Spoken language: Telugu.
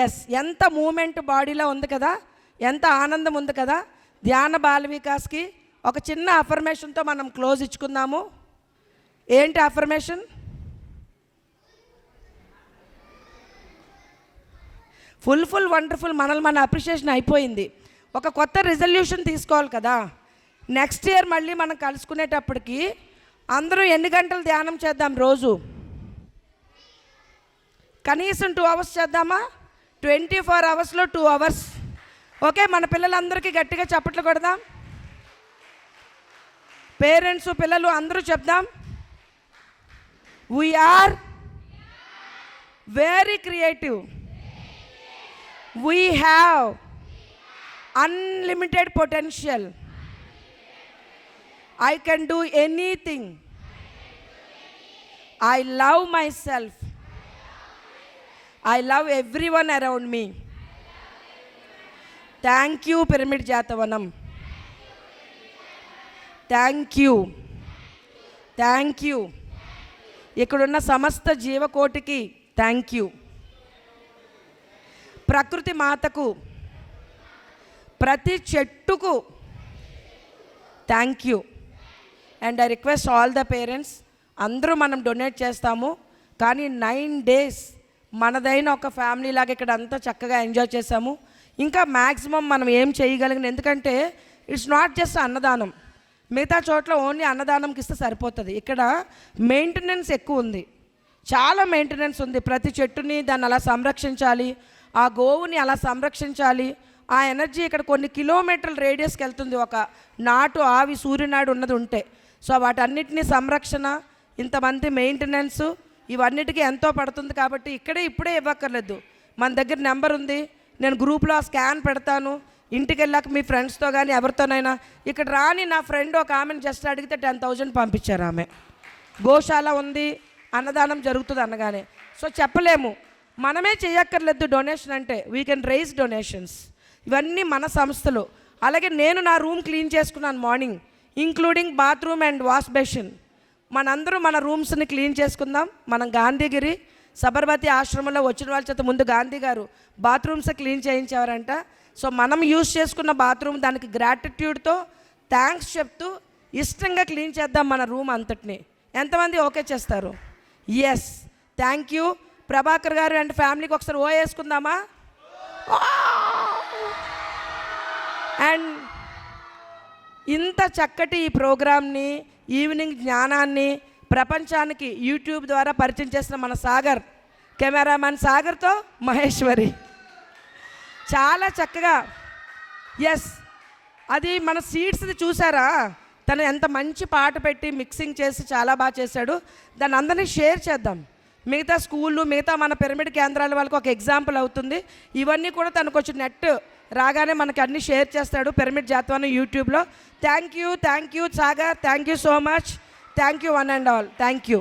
ఎస్, ఎంత మూమెంట్ బాడీలో ఉంది కదా, ఎంత ఆనందం ఉంది కదా. ధ్యాన బాల వికాస్కి ఒక చిన్న అఫర్మేషన్తో మనం క్లోజ్ ఇచ్చుకుందాము. ఏంటి అఫర్మేషన్? Full wonderful. మనల్ని మన అప్రిషియేషన్ అయిపోయింది. ఒక కొత్త రిజల్యూషన్ తీసుకోవాలి కదా. నెక్స్ట్ ఇయర్ మళ్ళీ మనం కలుసుకునేటప్పటికి అందరూ ఎన్ని గంటలు ధ్యానం చేద్దాం? రోజు కనీసం 2 hours చేద్దామా? 24 hours 2 hours. ఓకే, మన పిల్లలందరికీ గట్టిగా చప్పట్లు కొడదాం. పేరెంట్స్, పిల్లలు అందరూ చెప్దాం. We are very creative. We have unlimited potential. I can do anything. I love myself. I love everyone around me. Thank you, Pyramid Jatavanam. Thank you. Thank you. ఇక్కడున్న సమస్త జీవకోటికి థ్యాంక్ యూ. ప్రకృతి మాతకు, ప్రతి చెట్టుకు thank you. And I request all the parents, అందరూ మనం డొనేట్ చేస్తాము, కానీ 9 days మనదైన ఒక ఫ్యామిలీ లాగా ఇక్కడ అంతా చక్కగా ఎంజాయ్ చేసాము. ఇంకా మ్యాక్సిమం మనం ఏం చేయగలిగిన, ఎందుకంటే ఇట్స్ నాట్ జస్ట్ అన్నదానం. మిగతా చోట్ల ఓన్లీ అన్నదానంకి ఇస్తే సరిపోతుంది. ఇక్కడ మెయింటెనెన్స్ ఎక్కువ ఉంది, చాలా మెయింటెనెన్స్ ఉంది. ప్రతి చెట్టుని దాన్ని అలా సంరక్షించాలి, ఆ గోవుని అలా సంరక్షించాలి. ఆ ఎనర్జీ ఇక్కడ కొన్ని కిలోమీటర్ల రేడియస్కి వెళ్తుంది. ఒక నాటు ఆవి సూర్యనాడు ఉన్నది ఉంటే, సో వాటన్నిటినీ సంరక్షణ, ఇంతమంది మెయింటెనెన్స్, ఇవన్నిటికీ ఎంతో పడుతుంది. కాబట్టి ఇప్పుడే ఇవ్వక్కర్లేదు, మన దగ్గర నెంబర్ ఉంది. నేను గ్రూప్లో స్కాన్ పెడతాను. ఇంటికి వెళ్ళాక మీ ఫ్రెండ్స్తో కానీ ఎవరితోనైనా, ఇక్కడ రాని నా ఫ్రెండ్ ఒక ఆమెను జస్ట్ అడిగితే 10,000 పంపించారు. ఆమె గోశాల ఉంది, అన్నదానం జరుగుతుంది అనగానే. సో చెప్పలేము, మనమే చేయక్కర్లేదు డొనేషన్ అంటే. We can raise donations. ఇవన్నీ మన సంస్థలు. అలాగే నేను నా రూమ్ క్లీన్ చేసుకున్నాను morning, including bathroom and wash basin. మనందరూ మన రూమ్స్ని క్లీన్ చేసుకుందాం. మనం గాంధీగిరి సబర్మతి ఆశ్రమంలో వచ్చిన వాళ్ళ చేత ముందు గాంధీ గారు బాత్రూమ్స్ క్లీన్ చేయించేవారంట. సో మనం యూజ్ చేసుకున్న బాత్రూమ్ దానికి గ్రాటిట్యూడ్తో థ్యాంక్స్ చెప్తూ ఇష్టంగా క్లీన్ చేద్దాం మన రూమ్ అంతటిని. ఎంతమంది ఓకే చేస్తారు? Yes, thank you. ప్రభాకర్ గారు అండ్ ఫ్యామిలీకి ఒకసారి ఓ వేసుకుందామా? అండ్ ఇంత చక్కటి ఈ ప్రోగ్రామ్ని, ఈవినింగ్ జ్ఞానాన్ని ప్రపంచానికి యూట్యూబ్ ద్వారా పరిచయం చేసిన మన సాగర్, కెమెరామ్యాన్ సాగర్తో మహేశ్వరి చాలా చక్కగా, ఎస్, అది మన సీడ్స్ది చూసారా? తను ఎంత మంచి పాట పెట్టి మిక్సింగ్ చేసి చాలా బాగా చేశాడు. దాన్ని అందరినీ షేర్ చేద్దాం. మిగతా స్కూళ్ళు, మిగతా మన పిరమిడ్ కేంద్రాల వాళ్ళకి ఒక ఎగ్జాంపుల్ అవుతుంది. ఇవన్నీ కూడా తనకు వచ్చి నెట్ రాగానే మనకి అన్నీ షేర్ చేస్తాడు పిరమిడ్ జాతవానం యూట్యూబ్లో. Thank you Sagar, thank you so much. Thank you one and all. Thank you.